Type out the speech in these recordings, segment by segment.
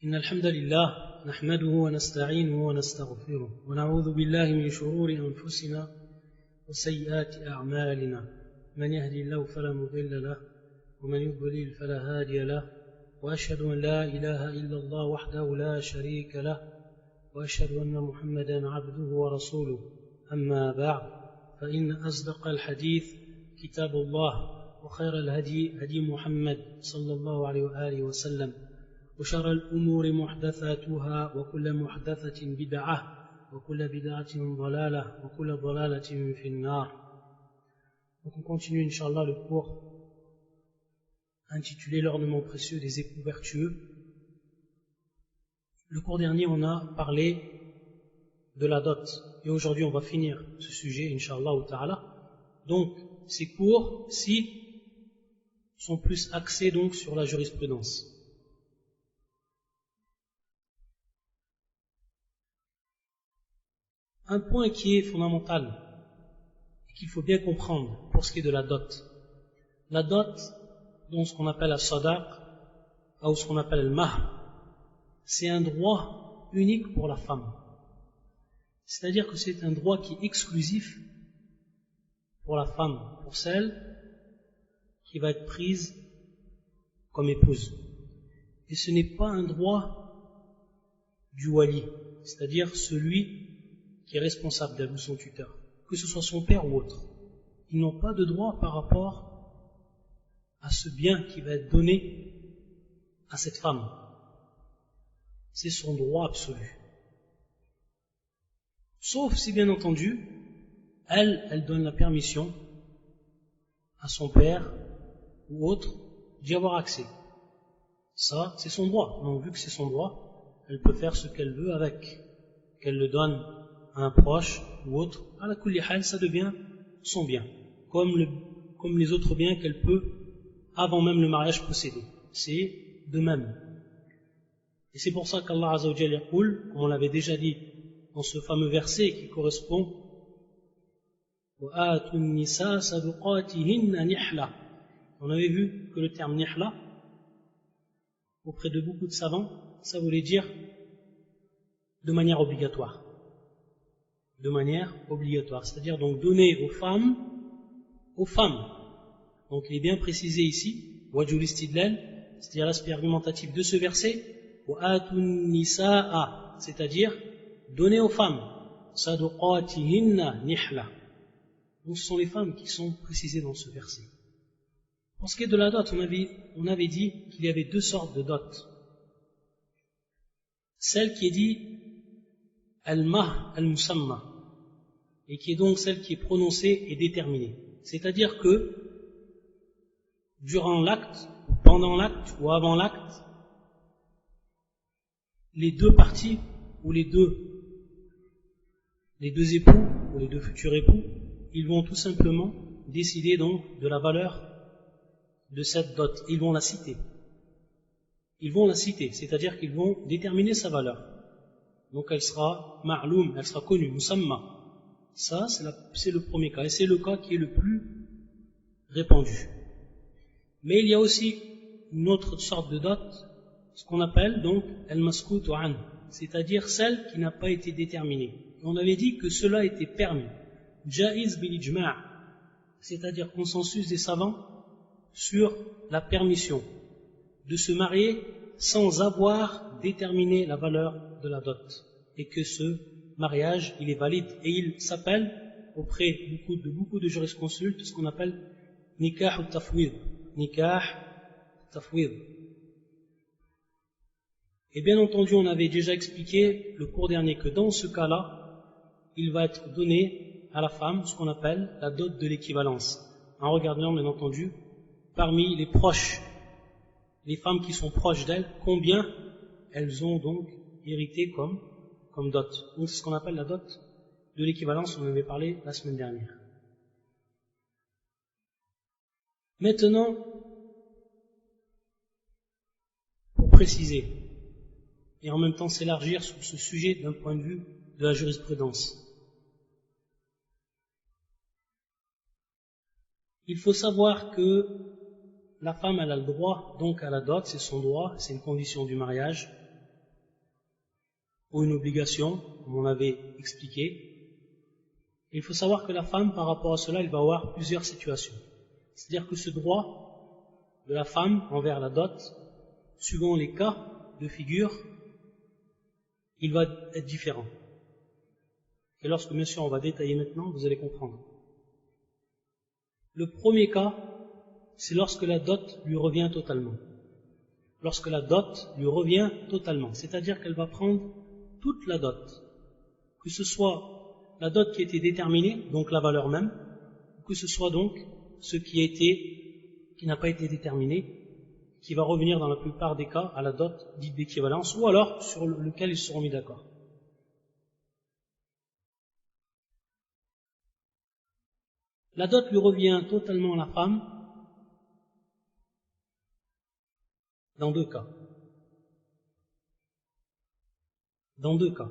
إن الحمد لله نحمده ونستعينه ونستغفره ونعوذ بالله من شرور أنفسنا وسيئات أعمالنا من يهدي الله فلا مضل له ومن يضلل فلا هادي له وأشهد أن لا إله إلا الله وحده لا شريك له وأشهد أن محمدا عبده ورسوله أما بعد فإن أصدق الحديث كتاب الله وخير الهدي هدي محمد صلى الله عليه وآله وسلم وشر الأمور محدثاتها وكل محدثة بدعة وكل بدعة ضلالة وكل ضلالة في النار. Donc on continue Inch'Allah le cours intitulé l'ornement précieux des époux vertueux. Le cours dernier on a parlé de la dot et aujourd'hui on va finir ce sujet Inch'Allah ta'ala. Donc ces cours-ci sont plus axés donc sur la jurisprudence. Un point qui est fondamental et qu'il faut bien comprendre pour ce qui est de la dot. La dot, donc ce qu'on appelle la sadaq ou ce qu'on appelle le mahr, c'est un droit unique pour la femme. C'est-à-dire que c'est un droit qui est exclusif pour la femme, pour celle qui va être prise comme épouse. Et ce n'est pas un droit du wali, c'est-à-dire celui qui est responsable d'elle ou son tuteur, que ce soit son père ou autre. Ils n'ont pas de droit par rapport à ce bien qui va être donné à cette femme. C'est son droit absolu. Sauf si bien entendu, elle donne la permission à son père ou autre d'y avoir accès. Ça, c'est son droit. Donc, vu que c'est son droit, elle peut faire ce qu'elle veut avec, qu'elle le donne à un proche ou autre. À la kulli hal, ça devient son bien, comme les autres biens qu'elle peut, avant même le mariage, posséder. C'est de même. Et c'est pour ça qu'Allah Azza wa Jalla yaqul, comme on l'avait déjà dit dans ce fameux verset qui correspond وَآتُوا النِّسَاءَ صَدُقَاتِهِنَّ نِحْلَةً. On avait vu que le terme nihla, auprès de beaucoup de savants, ça voulait dire de manière obligatoire. De manière obligatoire, c'est-à-dire donc donner aux femmes. Donc il est bien précisé ici, wajhul istidlal, c'est-à-dire l'aspect argumentatif de ce verset, وَآتُوا النِّسَاءَ, c'est-à-dire donner aux femmes, صَدُقَاتِهِنَّ نِحْلَةً. Donc ce sont les femmes qui sont précisées dans ce verset. Pour ce qui est de la dot, on avait dit qu'il y avait deux sortes de dot. Celle qui est dit al-mah al-musamma, et qui est donc celle qui est prononcée et déterminée. C'est-à-dire que durant l'acte, ou pendant l'acte, ou avant l'acte, les deux parties, ou les deux époux, ou les deux futurs époux, ils vont tout simplement décider donc de la valeur de cette dot. Ils vont la citer. C'est-à-dire qu'ils vont déterminer sa valeur. Donc elle sera ma'loum, elle sera connue, musamma. Ça, c'est le premier cas, et c'est le cas qui est le plus répandu. Mais il y a aussi une autre sorte de dot, ce qu'on appelle donc al-maskoutu an, c'est-à-dire celle qui n'a pas été déterminée. Et on avait dit que cela était permis. Jaiz bil ijma', c'est-à-dire consensus des savants sur la permission de se marier sans avoir déterminé la valeur de la dot, et que ce mariage il est valide et il s'appelle auprès de beaucoup de jurisconsultes ce qu'on appelle nikah ou tafwid. Et bien entendu on avait déjà expliqué le cours dernier que dans ce cas-là il va être donné à la femme ce qu'on appelle la dot de l'équivalence, en regardant bien entendu parmi les proches, les femmes qui sont proches d'elle, combien elles ont donc hérité comme dot. Donc c'est ce qu'on appelle la dot de l'équivalence, on en avait parlé la semaine dernière. Maintenant, pour préciser, et en même temps s'élargir sur ce sujet d'un point de vue de la jurisprudence, il faut savoir que la femme elle a le droit donc à la dot, c'est son droit, c'est une condition du mariage, ou une obligation, comme on avait expliqué. Il faut savoir que la femme, par rapport à cela, elle va avoir plusieurs situations. C'est-à-dire que ce droit de la femme envers la dot, suivant les cas de figure, il va être différent. Et lorsque, bien sûr, on va détailler maintenant, vous allez comprendre. Le premier cas, c'est lorsque la dot lui revient totalement. Lorsque la dot lui revient totalement, c'est-à-dire qu'elle va prendre toute la dot, que ce soit la dot qui a été déterminée, donc la valeur même, ou que ce soit donc ce qui n'a pas été déterminé, qui va revenir dans la plupart des cas à la dot dite d'équivalence, ou alors sur lequel ils seront mis d'accord. La dot lui revient totalement à la femme dans deux cas. Dans deux cas.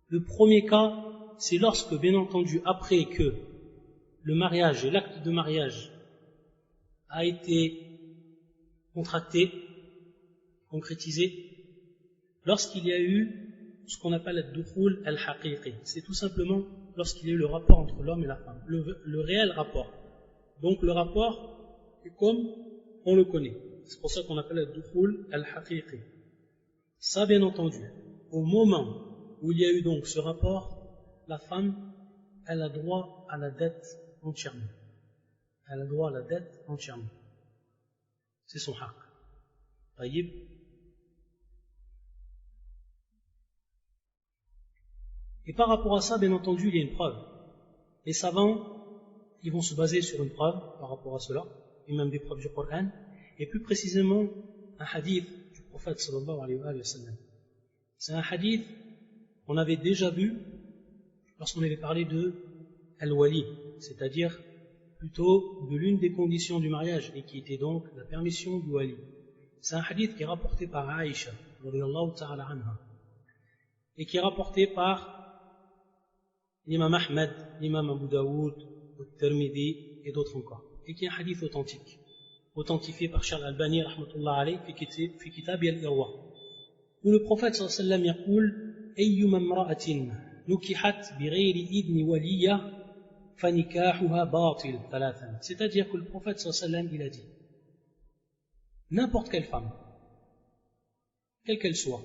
Le premier cas, c'est lorsque, bien entendu, après que le mariage et l'acte de mariage a été contracté, concrétisé, lorsqu'il y a eu ce qu'on appelle al-dukhul al-haqiqi. C'est tout simplement lorsqu'il y a eu le rapport entre l'homme et la femme, le réel rapport. Donc le rapport est comme on le connaît. C'est pour ça qu'on appelle al-dukhul al-haqiqi. Ça, bien entendu, au moment où il y a eu donc ce rapport, la femme, elle a droit à la dette entièrement. Elle a droit à la dette entièrement. C'est son haq. Taïb. Et par rapport à ça, bien entendu, il y a une preuve. Les savants, ils vont se baser sur une preuve par rapport à cela, et même des preuves du Coran, et plus précisément un hadith du prophète sallallahu alayhi wa sallam. C'est un hadith qu'on avait déjà vu lorsqu'on avait parlé de al-wali, c'est-à-dire plutôt de l'une des conditions du mariage, et qui était donc la permission du wali. C'est un hadith qui est rapporté par Aïcha, radiyallahu ta'ala anha, et qui est rapporté par l'imam Ahmed, l'imam Abu Daoud, al-Tirmidhi et d'autres encore, et qui est un hadith authentique, authentifié par Charles Albani, rahmatullah alayh, fi kitab al-Irwa, où le prophète sallallahu alayhi wa sallam yaqul ayyuma imra'atin nukihat bighayri idni waliya fanikahuha batil thalathan. C'est-à-dire que le prophète sallallahu alayhi wa sallam, il a dit n'importe quelle femme, quelle qu'elle soit,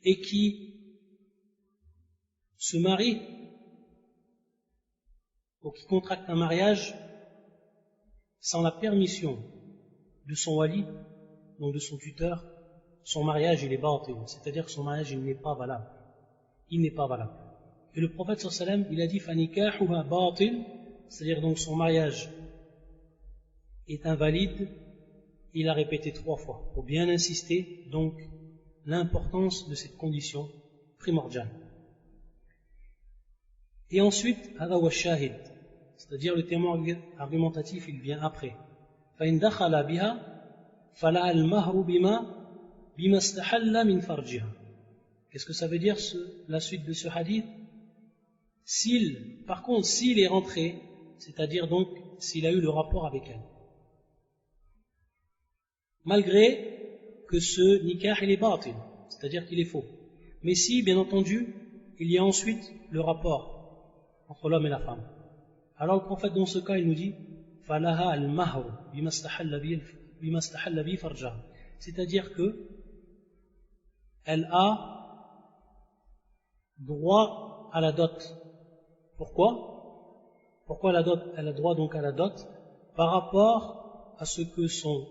et qui se marie ou qui contracte un mariage sans la permission de son wali, donc de son tuteur, son mariage il est batil, c'est-à-dire que son mariage il n'est pas valable. Il n'est pas valable. Et le prophète sallallahu alayhi wa sallam, il a dit fanikahuha batil, c'est-à-dire donc son mariage est invalide. Il a répété 3 fois pour bien insister donc l'importance de cette condition primordiale. Et ensuite, hada wa shahid, c'est-à-dire le témoin argumentatif, il vient après. فَإِنْ دَخَلَ بِهَا فَلَهَا الْمَهْرُ بِمَا اسْتَحَلَّ مِنْ فَرْجِهَا. Qu'est-ce que ça veut dire la suite de ce hadith? Par contre, s'il est rentré, c'est-à-dire donc s'il a eu le rapport avec elle, malgré que ce nikah il est batil, c'est-à-dire qu'il est faux, mais si, bien entendu, il y a ensuite le rapport entre l'homme et la femme, alors le prophète dans ce cas il nous dit falaha al-mahru bima istahalla bi farjaha, c'est-à-dire que elle a droit à la dot. Pourquoi la dot? Elle a droit donc à la dot par rapport à ce que sont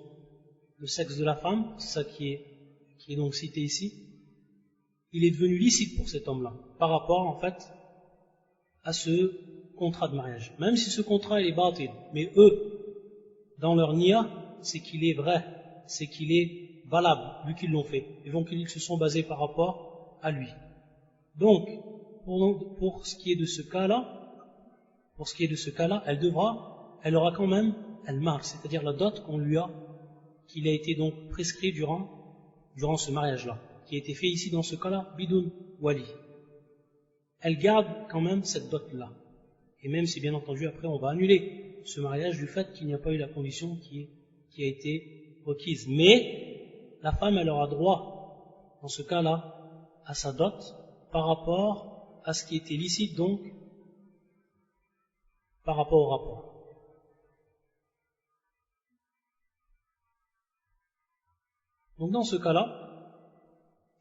le sexe de la femme, c'est ça qui est donc cité ici, il est devenu licite pour cet homme-là, par rapport en fait à ce contrat de mariage. Même si ce contrat il est batil, mais eux, dans leur niya, c'est qu'il est vrai, c'est qu'il est valable, vu qu'ils l'ont fait, et donc ils se sont basés par rapport à lui. Donc, pour ce qui est de ce cas-là, elle aura quand même al-mar, c'est-à-dire la dot qu'il a été donc prescrit durant ce mariage-là, qui a été fait ici dans ce cas-là, bidoun wali. Elle garde quand même cette dot-là. Et même si bien entendu après on va annuler ce mariage du fait qu'il n'y a pas eu la condition qui a été requise. Mais la femme elle aura droit dans ce cas-là, à sa dot, par rapport à ce qui était licite, donc, par rapport au rapport. Donc dans ce cas-là,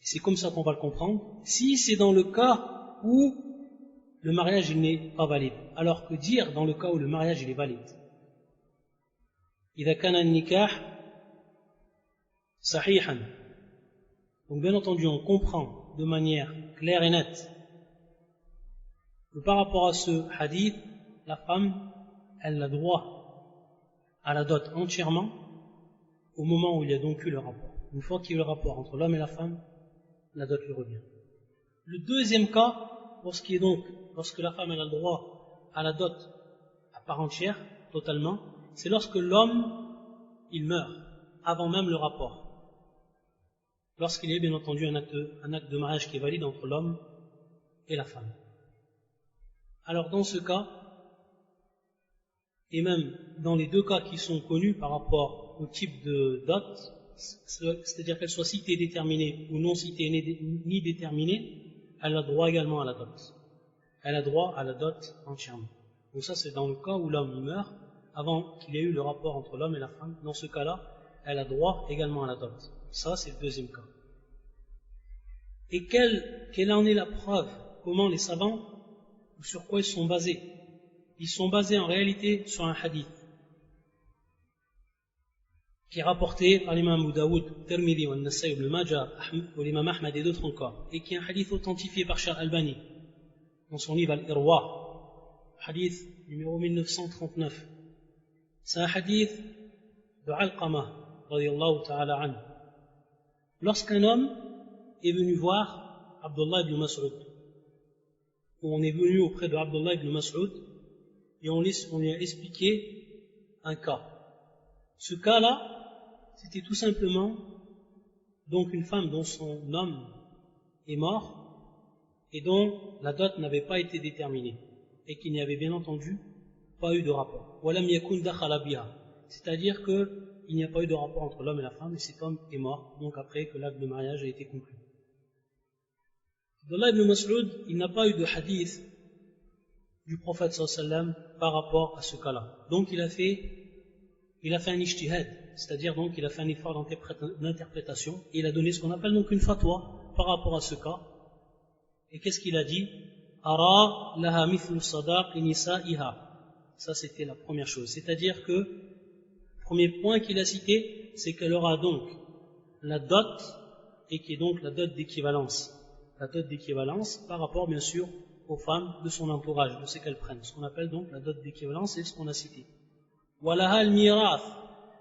et c'est comme ça qu'on va le comprendre, si c'est dans le cas où le mariage n'est pas valide, alors que dire dans le cas où le mariage il est valide. إذا كان النكاح صحيحا. Donc bien entendu, on comprend de manière claire et nette que par rapport à ce hadith, la femme, elle a droit à la dot entièrement au moment où il y a donc eu le rapport. Une fois qu'il y a eu le rapport entre l'homme et la femme, la dot lui revient. Le deuxième cas, lorsque la femme elle a le droit à la dot à part entière, totalement, c'est lorsque l'homme, il meurt, avant même le rapport. Lorsqu'il y a bien entendu un acte de mariage qui est valide entre l'homme et la femme. Alors dans ce cas, et même dans les deux cas qui sont connus par rapport au type de dot, c'est-à-dire qu'elle soit citée déterminée ou non citée ni déterminée, elle a droit également à la dot. Elle a droit à la dot entièrement. Donc ça c'est dans le cas où l'homme meurt avant qu'il y ait eu le rapport entre l'homme et la femme. Dans ce cas-là, elle a droit également à la dot. Ça c'est le deuxième cas. Et quelle en est la preuve? Comment les savants, sur quoi ils sont basés? Ils sont basés en réalité sur un hadith qui est rapporté par l'imam Abu Daoud, Tirmidhi, An-Nasa'i, Ibn Majah, ou l'imam Ahmad et d'autres encore, et qui est un hadith authentifié par Cheikh Albani dans son livre Al-Irwa, hadith numéro 1939. C'est un hadith de Alqama, radiyallahu ta'ala anhu. Lorsqu'un homme est venu voir Abdullah ibn Mas'ud, on est venu auprès de Abdullah ibn Mas'ud et on lui a expliqué un cas. Ce cas-là, c'était tout simplement donc une femme dont son homme est mort et dont la dot n'avait pas été déterminée et qu'il n'y avait bien entendu pas eu de rapport. Walam yakun dakhala biha, c'est-à-dire qu'il n'y a pas eu de rapport entre l'homme et la femme et cet homme est mort, donc après que l'acte de mariage a été conclu. Abdullah ibn Mas'ud, il n'a pas eu de hadith du prophète sallallahu par rapport à ce cas-là. Donc il a fait un ijtihad, c'est-à-dire donc il a fait un effort d'interprétation et il a donné ce qu'on appelle donc une fatwa par rapport à ce cas. Et qu'est-ce qu'il a dit? Ara laha mithlu sadaq nisa'iha. Ça c'était la première chose, c'est-à-dire que le premier point qu'il a cité, c'est qu'elle aura donc la dot et qui est donc la dot d'équivalence. La dot d'équivalence par rapport bien sûr aux femmes de son entourage, de ce qu'elles prennent. Ce qu'on appelle donc la dot d'équivalence, c'est ce qu'on a cité. Walaha al-mirath,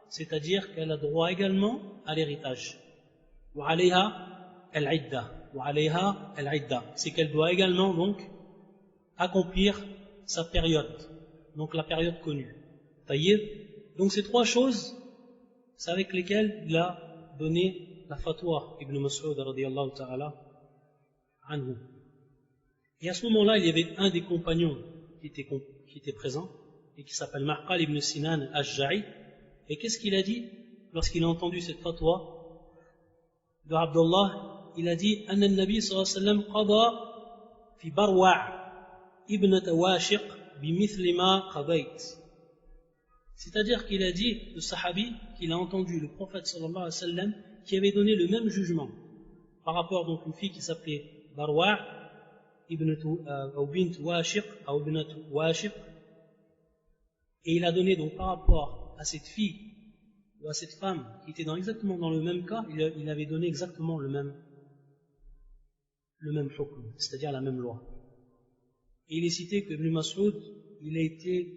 c'est-à-dire qu'elle a droit également à l'héritage. Wa alayha al-idda. Wa alayha al-idda, c'est qu'elle doit également donc accomplir sa période, donc la période connue. Taïeb. Donc ces trois choses, c'est avec lesquelles il a donné la fatwa Ibn Mas'ud radiyallahu ta'ala anhu. Et à ce moment-là, il y avait un des compagnons qui était présent et qui s'appelle Ma'qal ibn Sinan al-Ja'i. Et qu'est-ce qu'il a dit lorsqu'il a entendu cette fatwa de Abdullah? Il a dit Anna al-Nabi sallallahu alayhi wa sallam qada fi Barwa' ibn Washiq bimithli ma qadayt. C'est-à-dire qu'il a dit, le sahabi, qu'il a entendu le prophète sallallahu alayhi wa sallam qui avait donné le même jugement par rapport donc à une fille qui s'appelait Barwa' ou bint Washiq ou ibn Washiq, et il a donné donc par rapport à cette fille ou à cette femme qui était exactement dans le même cas, il avait donné exactement le même hukm, c'est-à-dire la même loi. Et il est cité que Ibn Mas'ud, il a été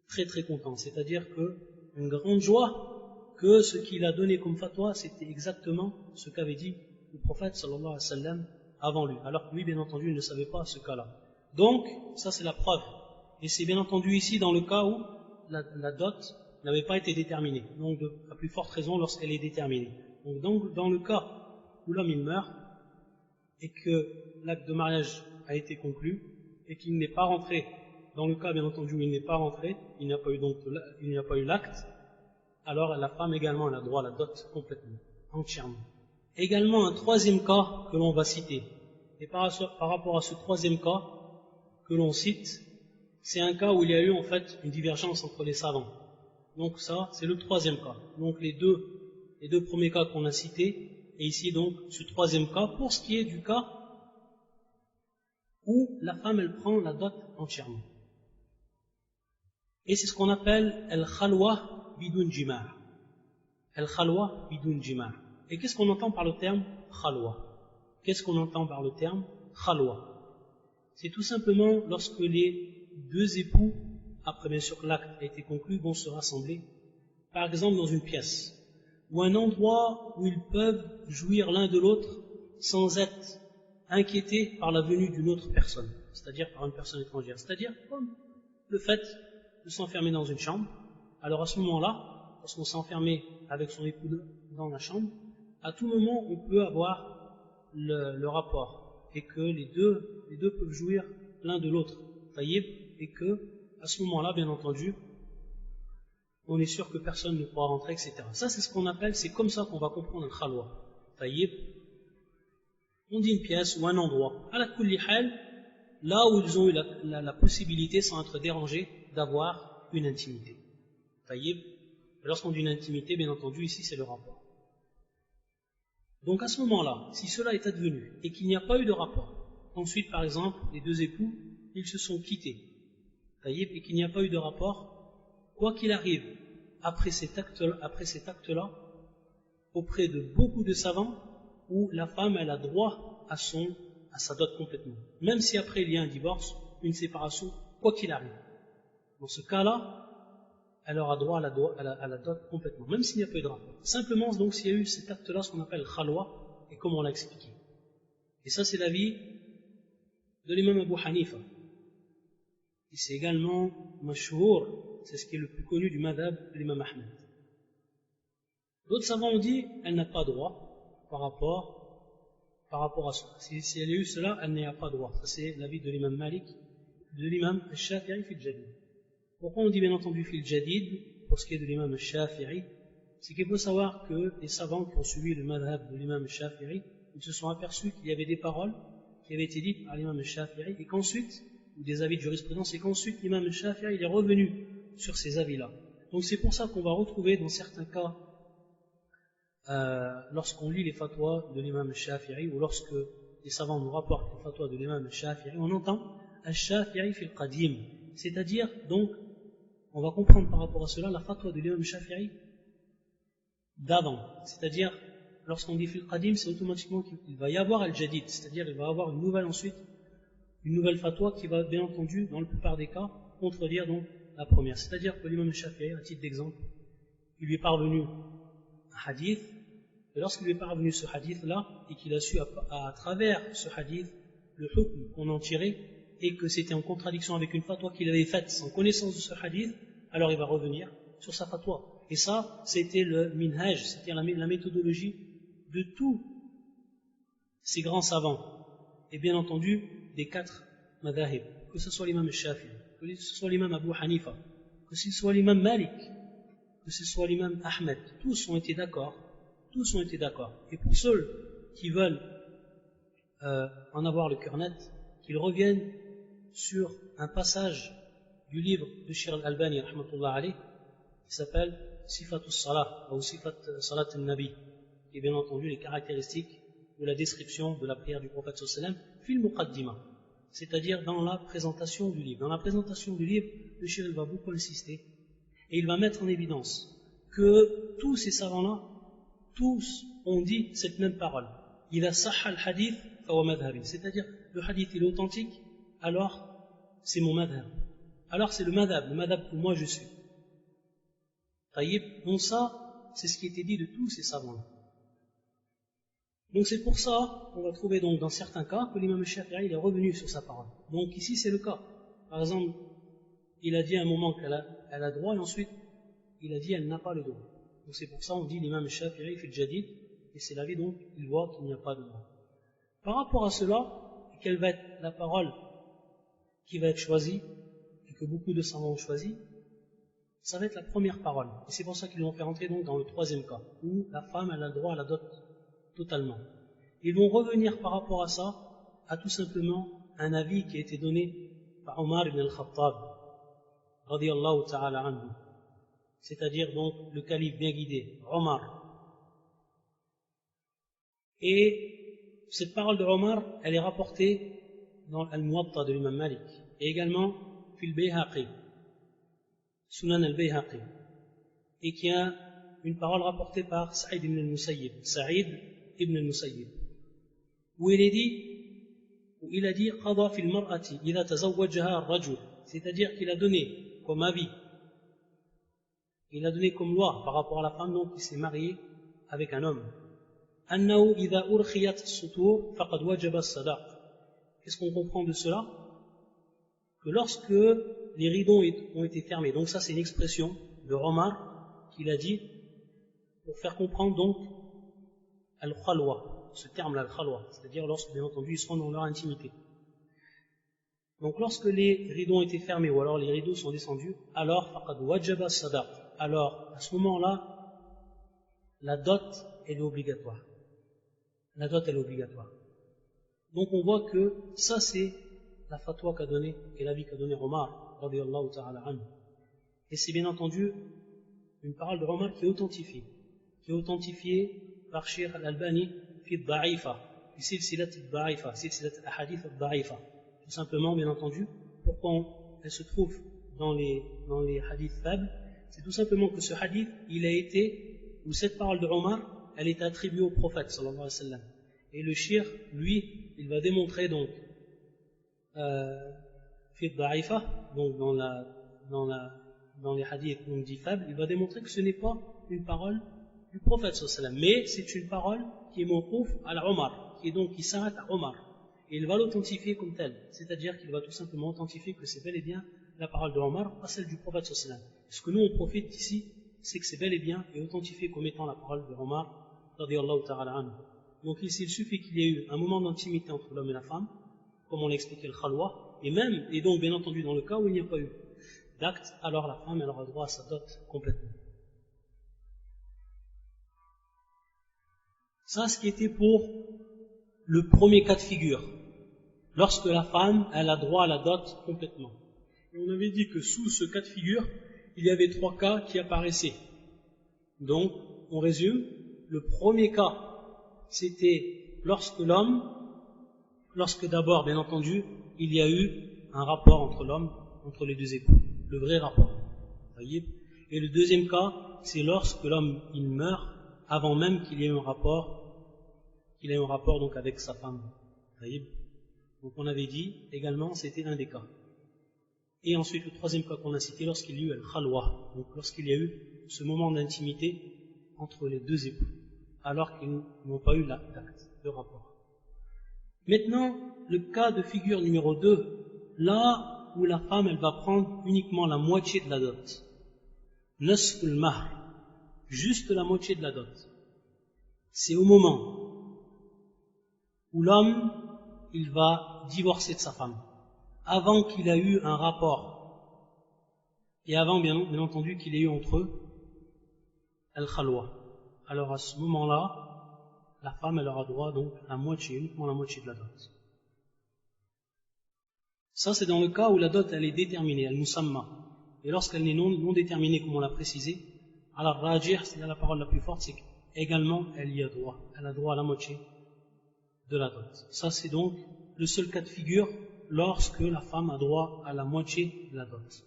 très très content, c'est-à-dire que une grande joie que ce qu'il a donné comme fatwa, c'était exactement ce qu'avait dit le prophète sallallahu alayhi wa sallam avant lui, alors que lui bien entendu il ne savait pas ce cas-là. Donc ça c'est la preuve, et c'est bien entendu ici dans le cas où la dot n'avait pas été déterminée, donc de la plus forte raison lorsqu'elle est déterminée. Donc dans le cas où l'homme il meurt et que l'acte de mariage a été conclu et qu'il n'est pas rentré, dans le cas bien entendu où il n'est pas rentré, il n'y a pas eu l'acte, alors la femme également elle a droit à la dot complètement, entièrement. Également un troisième cas que l'on va citer. Et par rapport à ce troisième cas que l'on cite, c'est un cas où il y a eu en fait une divergence entre les savants. Donc ça, c'est le troisième cas. Donc les deux premiers cas qu'on a cités, et ici donc ce troisième cas, pour ce qui est du cas où la femme elle prend la dot entièrement. Et c'est ce qu'on appelle al-khalwa bidun jima'. Al-khalwa bidun jima'. Et qu'est-ce qu'on entend par le terme khalwa? Qu'est-ce qu'on entend par le terme khalwa? C'est tout simplement lorsque les deux époux, après bien sûr que l'acte a été conclu, vont se rassembler, par exemple dans une pièce, ou un endroit où ils peuvent jouir l'un de l'autre sans être inquiétés par la venue d'une autre personne, c'est-à-dire par une personne étrangère, c'est-à-dire comme le fait de s'enfermer dans une chambre. Alors à ce moment-là, lorsqu'on s'est enfermé avec son époux dans la chambre, à tout moment on peut avoir le rapport et que les deux peuvent jouir l'un de l'autre, et que à ce moment-là, bien entendu, on est sûr que personne ne pourra rentrer, etc. Ça, c'est ce qu'on appelle, c'est comme ça qu'on va comprendre le khalwa. On dit une pièce ou un endroit. À la kulli hal, là où ils ont eu la possibilité, sans être dérangés, d'avoir une intimité. Lorsqu'on dit une intimité, bien entendu, ici c'est le rapport. Donc à ce moment-là, si cela est advenu et qu'il n'y a pas eu de rapport, ensuite par exemple, les deux époux, ils se sont quittés, et qu'il n'y a pas eu de rapport, quoi qu'il arrive, après cet acte-là, auprès de beaucoup de savants, où la femme elle a droit à sa dot complètement. Même si après il y a un divorce, une séparation, quoi qu'il arrive. Dans ce cas-là, elle aura droit à la dot complètement, même s'il n'y a pas eu de rapport. Simplement, donc, s'il y a eu cet acte-là, ce qu'on appelle khalwa, et comme on l'a expliqué. Et ça, c'est l'avis de l'imam Abu Hanifa. Et c'est également mashhour, c'est ce qui est le plus connu du madhab de l'imam Ahmed. D'autres savants ont dit, elle n'a pas droit par rapport à cela. Si elle a eu cela, elle n'y a pas droit. Ça, c'est l'avis de l'imam Malik, de l'imam Shafi'i fil Jadid. Pourquoi on dit bien entendu fil Jadid, pour ce qui est de l'imam Shafi'i, c'est qu'il faut savoir que les savants qui ont suivi le madhab de l'imam Shafi'i, ils se sont aperçus qu'il y avait des paroles qui avaient été dites par l'imam Shafi'i, et qu'ensuite, ou des avis de jurisprudence, et qu'ensuite l'imam Shafi'i il est revenu sur ces avis-là. Donc c'est pour ça qu'on va retrouver dans certains cas, lorsqu'on lit les fatwas de l'imam Shafi'i, ou lorsque les savants nous rapportent les fatwas de l'imam Shafi'i, on entend al-Shafi'i fil qadim, c'est-à-dire donc on va comprendre par rapport à cela la fatwa de l'imam Shafi'i d'avant. C'est-à-dire, lorsqu'on dit fil qadim, c'est automatiquement qu'il va y avoir al-jadid, c'est-à-dire il va y avoir une nouvelle ensuite, une nouvelle fatwa qui va bien entendu, dans la plupart des cas, contredire donc la première. C'est-à-dire que l'imam Shafi'i, à titre d'exemple, il lui est parvenu un hadith, et lorsqu'il lui est parvenu ce hadith-là, et qu'il a su à travers ce hadith, le hukm qu'on en tirait, et que c'était en contradiction avec une fatwa qu'il avait faite sans connaissance de ce hadith, alors il va revenir sur sa fatwa. Et ça, c'était le minhaj, c'est-à-dire la méthodologie de tous ces grands savants. Et bien entendu, des 4 madhahib, que ce soit l'imam Shafi'i, que ce soit l'imam Abu Hanifa, que ce soit l'imam Malik, que ce soit l'imam Ahmed, tous ont été d'accord. Tous ont été d'accord. Et pour ceux qui veulent en avoir le cœur net, qu'ils reviennent sur un passage du livre de Shir al-Albani, rahmatullah alayh, qui s'appelle Sifatus Salah, ou Sifat Salat al-Nabi, qui est bien entendu les caractéristiques de la description de la prière du prophète sallam, fil muqaddima, c'est-à-dire dans la présentation du livre. Dans la présentation du livre, le Shir va beaucoup insister, et il va mettre en évidence que tous ces savants-là, tous ont dit cette même parole. Il a sahha al-hadith, fawa madhabi. C'est-à-dire, le hadith il est authentique, alors c'est mon madhab. Alors c'est le madhab que moi je suis. Donc ça, c'est ce qui était dit de tous ces savants-là. Donc c'est pour ça qu'on va trouver donc dans certains cas que l'imam Shafi'i il est revenu sur sa parole. Donc ici c'est le cas. Par exemple, il a dit à un moment qu'elle a droit et ensuite il a dit elle n'a pas le droit. Donc c'est pour ça qu'on dit l'imam Shafi'i fait le jadid, et c'est l'avis donc il voit qu'il n'y a pas de droit. Par rapport à cela, quelle va être la parole qui va être choisie, et que beaucoup de savants ont choisi, ça va être la première parole. Et c'est pour ça qu'ils vont faire entrer donc dans le troisième cas, où la femme elle a le droit à la dot totalement. Ils vont revenir par rapport à ça, à tout simplement un avis qui a été donné par Omar ibn al-Khattab, radiyallahu ta'ala anhu. C'est-à-dire donc le calife bien guidé, Omar. Et cette parole de Omar, elle est rapportée dans Al-Muwatta de l'imam Malik, et également Fil Bayhaqi, Sunan al-Bayhaqi, et qui a une parole rapportée par Saïd ibn al-Musayyib, où il a dit Qada fil mar'ati idha tazawwajaha ar-rajul, c'est-à-dire qu'il a donné comme avis, il a donné comme loi par rapport à la femme donc qui s'est mariée avec un homme. Annahu idha urkhiyat as-sutur faqad wajaba as-sadaq. Qu'est-ce qu'on comprend de cela? Que lorsque les rideaux ont été fermés, donc ça c'est une expression de Omar qu'il a dit pour faire comprendre donc al-khalwa, ce terme-là, al-khalwa, c'est-à-dire lorsque bien entendu ils seront dans leur intimité. Donc lorsque les rideaux ont été fermés ou alors les rideaux sont descendus, alors faqad wajaba as-sadaq. Alors à ce moment-là, la dot elle est obligatoire. La dot elle est obligatoire. Donc on voit que ça c'est la fatwa qu'a donné et l'avis qu'a donné Omar radiyallahu ta'ala anhu. Et c'est bien entendu une parole de Omar qui est authentifiée par Cheikh Al-Albani fi ad-da'ifa, fi silsilat ad-da'ifa, silsilat al-ahadith ad-da'ifa. Tout simplement, bien entendu, pourquoi elle se trouve dans les hadiths faibles, c'est tout simplement que ce hadith, il a été, ou cette parole de Omar, elle est attribuée au prophète sallallahu alayhi wa sallam. Et le shir, lui, il va démontrer donc fi ad-da'ifa, donc dans les hadiths donc dits faibles, il va démontrer que ce n'est pas une parole du prophète sallallahu alayhi wa sallam, mais c'est une parole qui est mawqouf à Omar, qui s'arrête à Omar. Et il va l'authentifier comme tel, c'est-à-dire qu'il va tout simplement authentifier que c'est bel et bien la parole de Omar, pas celle du prophète sallallahu alayhi wa sallam. Ce que nous on profite ici, c'est que c'est bel et bien et authentifié comme étant la parole de Omar radiyallahu ta'ala anhu. Donc ici il suffit qu'il y ait eu un moment d'intimité entre l'homme et la femme, comme on l'a expliqué le khalwa, et donc bien entendu dans le cas où il n'y a pas eu d'acte, alors la femme elle aura droit à sa dot complètement. Ça, ce qui était pour le premier cas de figure, lorsque la femme elle a droit à la dot complètement. Et on avait dit que sous ce cas de figure, il y avait 3 cas qui apparaissaient. Donc, on résume. Le premier cas, c'était lorsque d'abord, bien entendu, il y a eu un rapport entre l'homme, entre les deux époux, le vrai rapport. Voyez. Et le deuxième cas, c'est lorsque l'homme il meurt avant même qu'il y ait un rapport, donc avec sa femme. Voyez. Donc on avait dit également, c'était un des cas. Et ensuite le troisième cas qu'on a cité, lorsqu'il y a eu al-khalwa, donc lorsqu'il y a eu ce moment d'intimité entre les deux époux, alors qu'ils n'ont pas eu l'acte de rapport. Maintenant, le cas de figure numéro 2, là où la femme elle va prendre uniquement la moitié de la dot, nasful mahr, juste la moitié de la dot. C'est au moment où l'homme il va divorcer de sa femme, avant qu'il ait eu un rapport, et avant bien entendu qu'il ait eu entre eux al-khalwa. Alors à ce moment-là, la femme elle aura droit donc à la moitié, uniquement la moitié de la dot. Ça c'est dans le cas où la dot elle est déterminée, elle musamma. Et lorsqu'elle n'est non déterminée comme on l'a précisé, alors rajih, c'est-à-dire la parole la plus forte, c'est qu'également elle y a droit. Elle a droit à la moitié de la dot. Ça c'est donc le seul cas de figure lorsque la femme a droit à la moitié de la dot.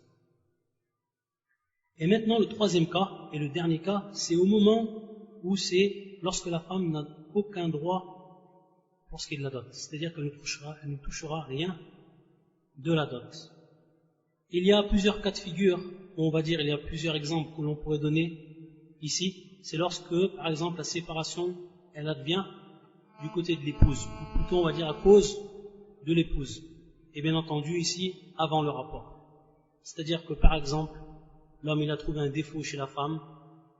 Et maintenant le troisième cas et le dernier cas, c'est au moment où c'est lorsque la femme n'a aucun droit pour ce qui est de la dot. C'est-à-dire qu'elle ne touchera rien de la dot. Il y a plusieurs cas de figure, on va dire, il y a plusieurs exemples que l'on pourrait donner ici. C'est lorsque, par exemple, la séparation, elle advient du côté de l'épouse, ou plutôt on va dire à cause de l'épouse. Et bien entendu ici, avant le rapport. C'est-à-dire que par exemple, l'homme il a trouvé un défaut chez la femme,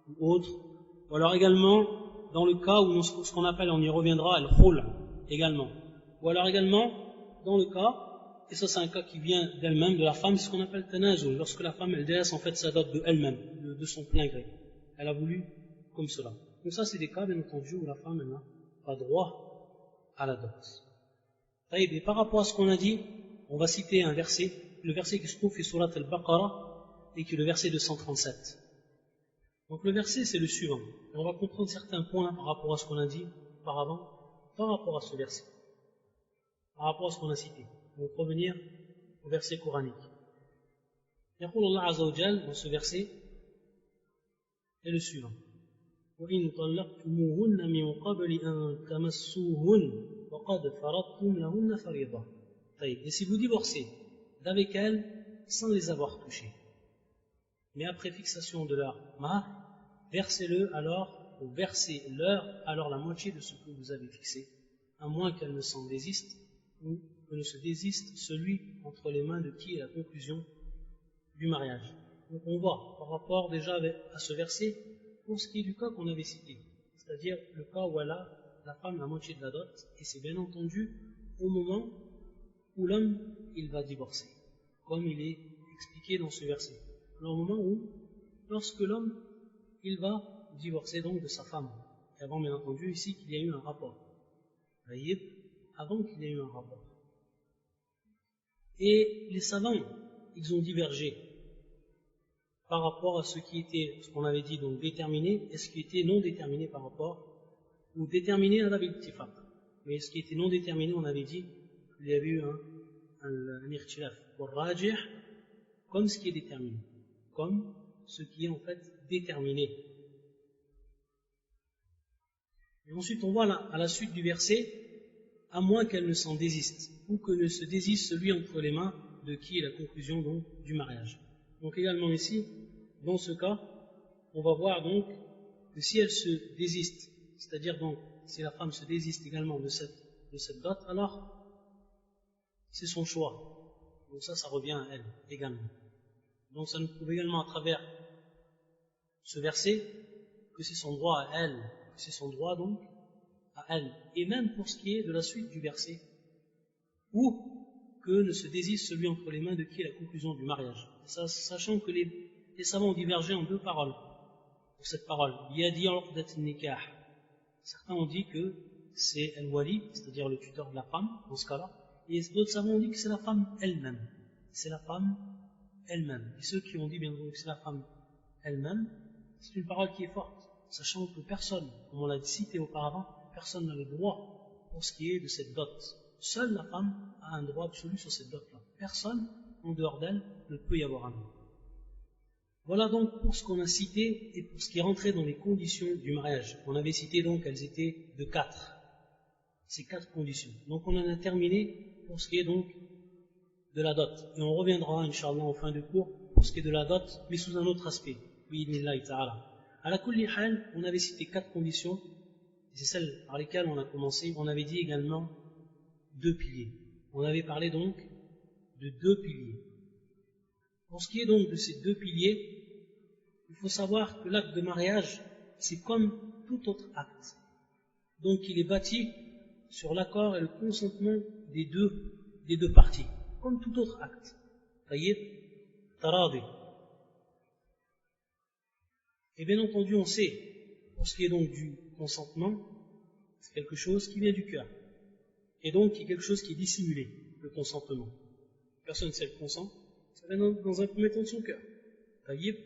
ou autre, ou alors également, dans le cas où ce qu'on appelle, on y reviendra, al-khul, également. Ou alors également, dans le cas, et ça c'est un cas qui vient d'elle-même, de la femme, c'est ce qu'on appelle tanazul, lorsque la femme elle délaisse en fait sa dot de elle-même, de son plein gré. Elle a voulu comme cela. Donc ça c'est des cas bien entendu où la femme elle n'a pas droit à la dot. Et par rapport à ce qu'on a dit, on va citer un verset, le verset qui se trouve sur Surat al-Baqarah et qui est le verset 237. Donc le verset c'est le suivant. Et on va comprendre certains points par rapport à ce qu'on a dit auparavant, par rapport à ce verset, par rapport à ce qu'on a cité. On va revenir au verset coranique. يقول الله عز وجل dans ce verset est le suivant. وإن طلقتموهن من قبل أن تمسوهن وقد فرضتم لهن فريضة. Et si vous divorcez d'avec elles sans les avoir touchées, mais après fixation de leur mahar, versez-le alors, ou versez-leur alors la moitié de ce que vous avez fixé, à moins qu'elles ne s'en désistent, ou que ne se désiste celui entre les mains de qui est la conclusion du mariage. Donc on voit par rapport déjà à ce verset, pour ce qui est du cas qu'on avait cité, c'est-à-dire le cas où elle a la femme la moitié de la dot, et c'est bien entendu au moment où l'homme il va divorcer, comme il est expliqué dans ce verset. Alors, au moment où, lorsque l'homme il va divorcer donc de sa femme, et avant bien entendu ici qu'il y a eu un rapport, avant qu'il y ait eu un rapport. Et les savants, ils ont divergé par rapport à ce qui était, ce qu'on avait dit, donc déterminé, et ce qui était non déterminé par rapport, ou déterminé à la biltifaq. Mais ce qui était non déterminé, on avait dit qu'il y avait eu un irtilaf, pour rajih, comme ce qui est déterminé, comme ce qui est en fait déterminé. Et ensuite on voit là, à la suite du verset, à moins qu'elle ne s'en désiste, ou que ne se désiste celui entre les mains de qui est la conclusion donc du mariage. Donc également ici, dans ce cas, on va voir donc que si elle se désiste, c'est-à-dire donc si la femme se désiste également de cette dot, alors c'est son choix. Donc ça revient à elle également. Donc ça nous prouve également à travers ce verset que c'est son droit à elle, que c'est son droit donc à elle. Et même pour ce qui est de la suite du verset, ou que ne se désiste celui entre les mains de qui est la conclusion du mariage. Ça, sachant que les savants ont divergé en deux paroles pour cette parole. Certains ont dit que c'est al-wali, c'est-à-dire le tuteur de la femme, dans ce cas-là, et d'autres savants ont dit que c'est la femme elle-même. C'est la femme elle-même. Et ceux qui ont dit bien entendu que c'est la femme elle-même, c'est une parole qui est forte, sachant que personne, comme on l'a cité auparavant, personne n'a le droit pour ce qui est de cette dot. Seule la femme a un droit absolu sur cette dot-là. Personne, en dehors d'elle, ne peut y avoir un droit. Voilà donc pour ce qu'on a cité et pour ce qui est rentré dans les conditions du mariage. On avait cité donc qu'elles étaient de 4. Ces 4 conditions. Donc on en a terminé pour ce qui est donc de la dot. Et on reviendra, Inch'Allah, en fin de cours, pour ce qui est de la dot, mais sous un autre aspect. Bi'idhnillahi ta'ala. À la kulli hal, on avait cité 4 conditions, et c'est celles par lesquelles on a commencé. On avait dit également 2 piliers. On avait parlé donc de 2 piliers. Pour ce qui est donc de ces 2 piliers, il faut savoir que l'acte de mariage, c'est comme tout autre acte. Donc il est bâti sur l'accord et le consentement des deux parties, comme tout autre acte. Tayyib, taradi. Et bien entendu, on sait, pour ce qui est donc du consentement, c'est quelque chose qui vient du cœur. Et donc, il y a quelque chose qui est dissimulé, le consentement. Personne ne sait le consent, ça vient dans un premier temps de son cœur. Tayyib.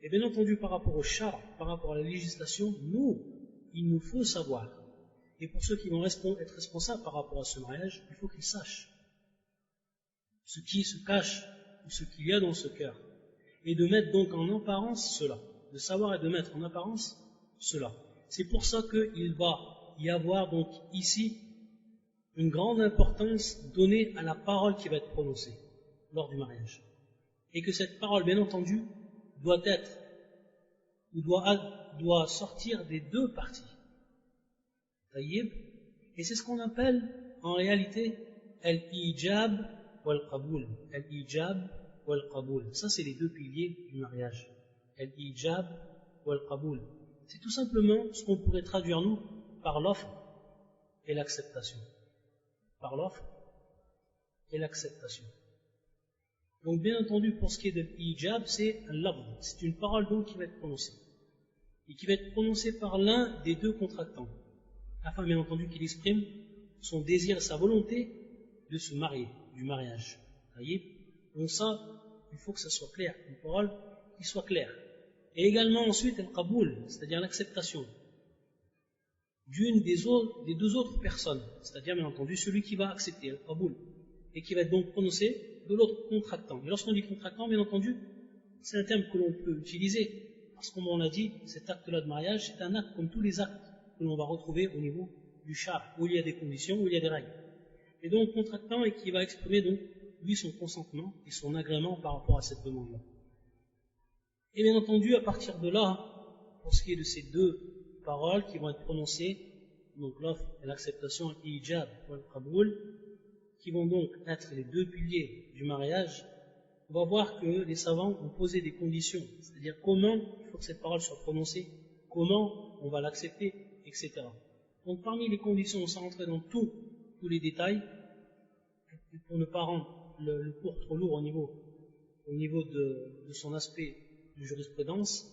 Et bien entendu, par rapport au shar, par rapport à la législation, il nous faut savoir. Et pour ceux qui vont être responsables par rapport à ce mariage, il faut qu'ils sachent ce qui se cache ou ce qu'il y a dans ce cœur. Et de mettre donc en apparence cela. De savoir et de mettre en apparence cela. C'est pour ça qu'il va y avoir donc ici une grande importance donnée à la parole qui va être prononcée lors du mariage. Et que cette parole, bien entendu, doit être ou doit sortir des 2 parties. Tayyib. Et c'est ce qu'on appelle en réalité al-ijab wal-qaboul. Al-ijab wal-qaboul. Ça, c'est les 2 piliers du mariage. Al-ijab wal-qaboul. C'est tout simplement ce qu'on pourrait traduire nous par l'offre et l'acceptation. Par l'offre et l'acceptation. Donc bien entendu, pour ce qui est de l'ijab, c'est un lafz. C'est une parole donc qui va être prononcée. Et qui va être prononcée par l'un des 2 contractants. afin bien entendu qu'il exprime son désir et sa volonté de se marier, du mariage. Voyez? Donc ça, il faut que ça soit clair, une parole qui soit claire. Et également ensuite, al-qaboul, c'est-à-dire l'acceptation d'une des deux autres personnes, c'est-à-dire bien entendu celui qui va accepter, al-qaboul, et qui va être donc prononcé de l'autre contractant. Et lorsqu'on dit contractant, bien entendu, c'est un terme que l'on peut utiliser, parce que comme on l'a dit, cet acte-là de mariage, c'est un acte comme tous les actes que l'on va retrouver au niveau du char, où il y a des conditions, où il y a des règles. Et donc contractant, et qui va exprimer donc lui son consentement et son agrément par rapport à cette demande-là. Et bien entendu, à partir de là, pour ce qui est de ces deux paroles qui vont être prononcées, donc l'offre et l'acceptation, l'ijab ou al-qaboul, qui vont donc être les deux piliers du mariage, on va voir que les savants ont posé des conditions, c'est-à-dire comment il faut que cette parole soit prononcée, comment on va l'accepter, etc. Donc parmi les conditions, sans rentrer dans tous les détails, pour ne pas rendre le cours trop lourd au niveau de son aspect de jurisprudence,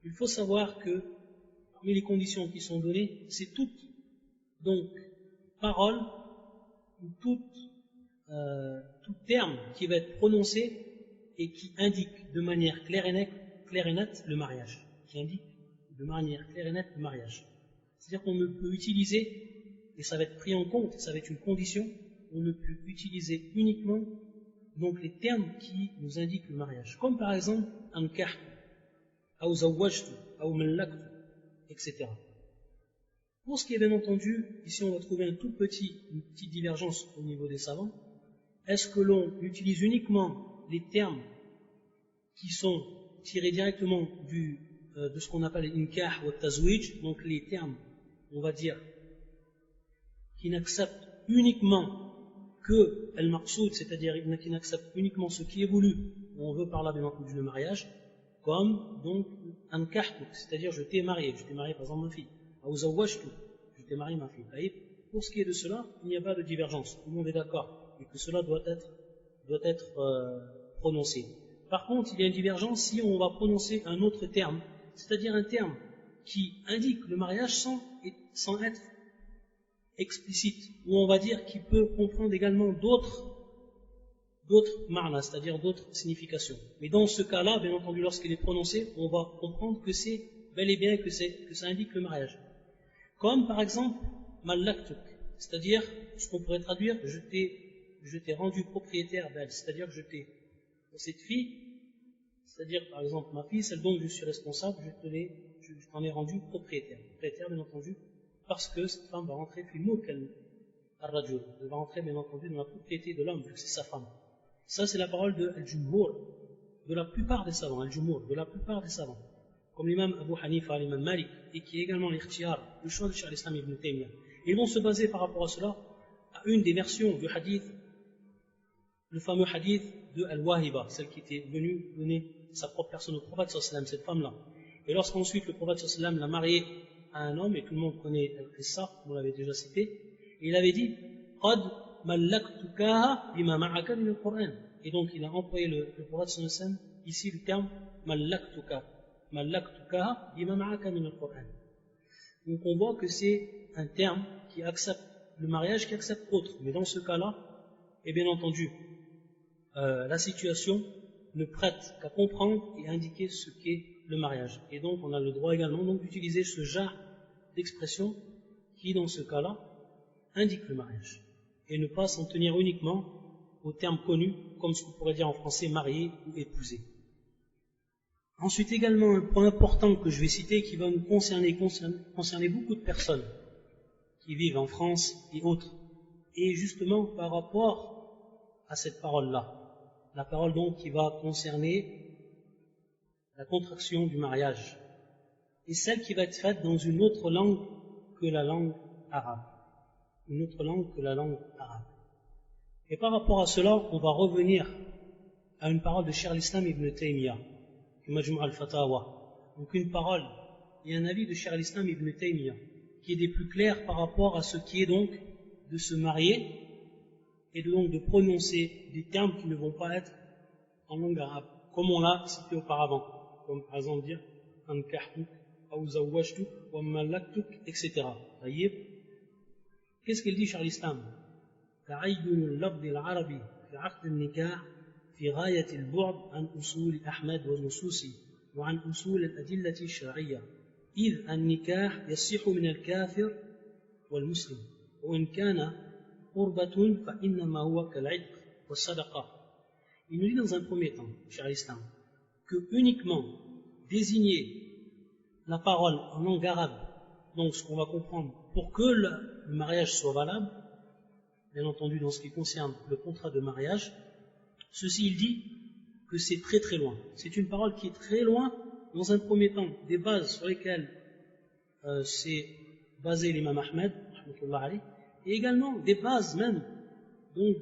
il faut savoir que parmi les conditions qui sont données, c'est toute donc parole ou tout terme qui va être prononcé et qui indique de manière claire et nette le mariage. Qui indique de manière claire et nette le mariage. C'est-à-dire qu'on ne peut utiliser, et ça va être pris en compte, ça va être une condition, on ne peut utiliser uniquement donc les termes qui nous indiquent le mariage. Comme par exemple ankah, ou zawwajtu, ou mallaktu, etc. Pour ce qui est bien entendu, ici on va trouver une petite divergence au niveau des savants. Est-ce que l'on utilise uniquement les termes qui sont tirés directement de ce qu'on appelle l'inkah ou tazwij, donc les termes, on va dire, qui n'acceptent uniquement que al-maqsoud, c'est-à-dire qui n'acceptent uniquement ce qui est voulu, on veut par là bien entendu le mariage, comme donc ankahtuk, c'est-à-dire je t'ai marié par exemple ma fille, ou zawwajtu, je t'ai marié ma fille. Et pour ce qui est de cela, il n'y a pas de divergence, tout le monde est d'accord, et que cela doit être prononcé. Par contre, il y a une divergence si on va prononcer un autre terme, c'est-à-dire un terme qui indique le mariage sans être explicite, ou on va dire qui peut comprendre également d'autres marnas, c'est-à-dire d'autres significations. Mais dans ce cas-là, bien entendu, lorsqu'il est prononcé, on va comprendre que c'est bel et bien que ça indique le mariage. Comme par exemple, mallaktuk, c'est-à-dire ce qu'on pourrait traduire, je t'ai rendu propriétaire d'elle, c'est-à-dire pour cette fille, c'est-à-dire par exemple ma fille, celle dont je suis responsable, je t'en ai rendu propriétaire bien entendu, parce que cette femme va rentrer elle va rentrer bien entendu dans la propriété de l'homme, vu que c'est sa femme. Ça c'est la parole de al-jumhur, de la plupart des savants, comme l'imam Abu Hanifa, l'imam Malik, et qui est également l'ikhtiyar, le choix de Cheikh al-Islam ibn Taymiyyah. Ils vont se baser par rapport à cela à une des versions du hadith, le fameux hadith de Al-Wahiba, celle qui était venue donner sa propre personne au prophète sallallahu alayhi wa sallam, cette femme-là. Et lorsqu'ensuite le prophète sallallahu alayhi wa sallam l'a mariée à un homme, et tout le monde connaît ça, on l'avait déjà cité, et il avait dit Qad mallaktukaha bima ma'aka min al-Qur'an. Et donc il a employé le prophète sallallahu alayhi wa sallam ici le terme mallaktukaha bima ma'aka min al-Qur'an. Donc on voit que c'est un terme qui accepte le mariage, qui accepte autre. Mais dans ce cas-là, et bien entendu, la situation ne prête qu'à comprendre et indiquer ce qu'est le mariage. Et donc on a le droit également d'utiliser ce genre d'expression qui, dans ce cas-là, indique le mariage. Et ne pas s'en tenir uniquement aux termes connus, comme ce qu'on pourrait dire en français marié ou épousé. Ensuite également un point important que je vais citer qui va nous concerner beaucoup de personnes qui vivent en France et autres. Et justement par rapport à cette parole-là, la parole donc qui va concerner la contraction du mariage, et celle qui va être faite dans une autre langue que la langue arabe. Et par rapport à cela, on va revenir à une parole de Cheikh al-Islam ibn Taymiyyah, Majmu' al-Fatawa. Donc une parole et un avis de Cheikh al-Islam ibn Taymiyyah, qui est des plus clairs par rapport à ce qui est donc de se marier, et donc de prononcer des termes qui ne vont pas être en langue arabe, comme on l'a cité auparavant, comme par exemple dire ankahtuk أو زوجتك وملكتك, etc. طيب, qu'est-ce qu'il dit Cheikh l'Islam? تعين اللفظ العربي في عقد النكاح في غاية البعد عن أصول أحمد والنصوص وعن أصول الأدلة الشرعية إذ النكاح يصح من الكافر والمسلم وإن كان قربة فإنما هو كالعتق والصدقة. Il nous dit dans un premier temps, Cheikh l'Islam, que uniquement désigner la parole en langue arabe, donc ce qu'on va comprendre, pour que le mariage soit valable, bien entendu dans ce qui concerne le contrat de mariage, ceci il dit que c'est très très loin. C'est une parole qui est très loin, dans un premier temps, des bases sur lesquelles s'est basé l'imam Ahmed, et également des bases même, donc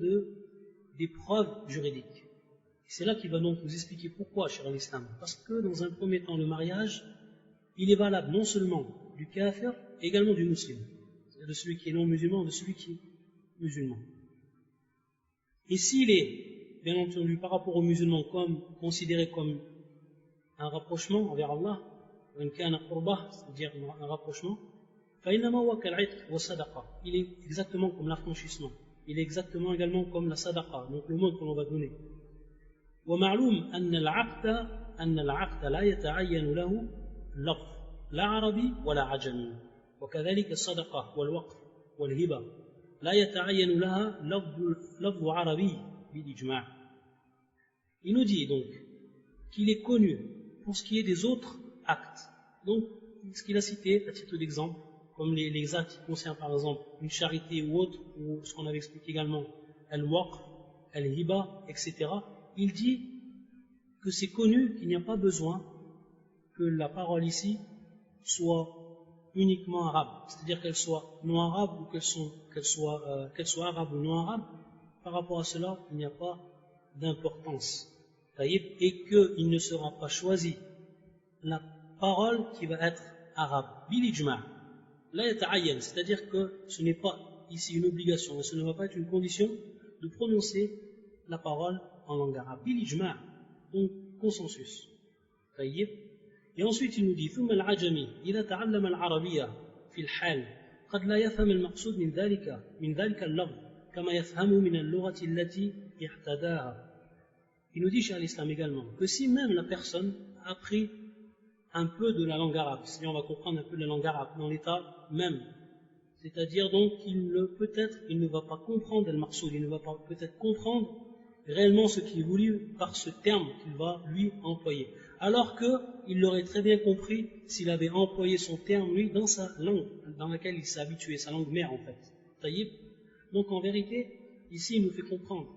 des preuves juridiques. C'est là qu'il va donc nous expliquer pourquoi, cher l'islam. Parce que dans un premier temps, le mariage, il est valable non seulement du kafir, mais également du musulman. C'est-à-dire de celui qui est non musulman, de celui qui est musulman. Et s'il est, bien entendu, par rapport aux musulmans, considéré comme un rapprochement envers Allah, c'est-à-dire un rapprochement, il est exactement comme l'affranchissement. Il est exactement également comme la sadaqa, donc le mot que l'on va donner. ومعلوم أن العقد لا يتعين له لفظ لا عربي ولا عجمي وكذلك الصدقة والوقف والهبة لا يتعين لها لفظ عربي بالإجماع. Il nous dit donc qu'il est connu pour ce qui est des autres actes. Donc, ce qu'il a cité à titre d'exemple, comme les actes qui concernent par exemple une charité ou autre, ou ce qu'on avait expliqué également, al-waqf, al-hiba, etc. Il dit que c'est connu qu'il n'y a pas besoin que la parole ici soit uniquement arabe, c'est-à-dire qu'elle soit non arabe ou qu'elle soit arabe ou non arabe. Par rapport à cela, il n'y a pas d'importance. Et qu'il ne sera pas choisi la parole qui va être arabe. Bil ijma'. Là, c'est-à-dire que ce n'est pas ici une obligation, ce ne va pas être une condition de prononcer la parole en langue arabe. Bil ijma', donc consensus. Et ensuite il nous dit ثم العجمي إذا تعلم العربية في الحال قد لا يفهم المقصود من ذلك اللفظ كما يفهم من اللغة التي اعتداها. Il nous dit chez l'islam également que si même la personne a appris un peu de la langue arabe, si on va comprendre un peu de la langue arabe dans l'état même, c'est-à-dire donc qu'il ne va pas comprendre le maqsoud, il ne va pas peut-être comprendre réellement ce qui est voulu par ce terme qu'il va lui employer. Alors qu'il l'aurait très bien compris s'il avait employé son terme, lui, dans sa langue, dans laquelle il s'est habitué, sa langue mère en fait. Donc en vérité, ici il nous fait comprendre,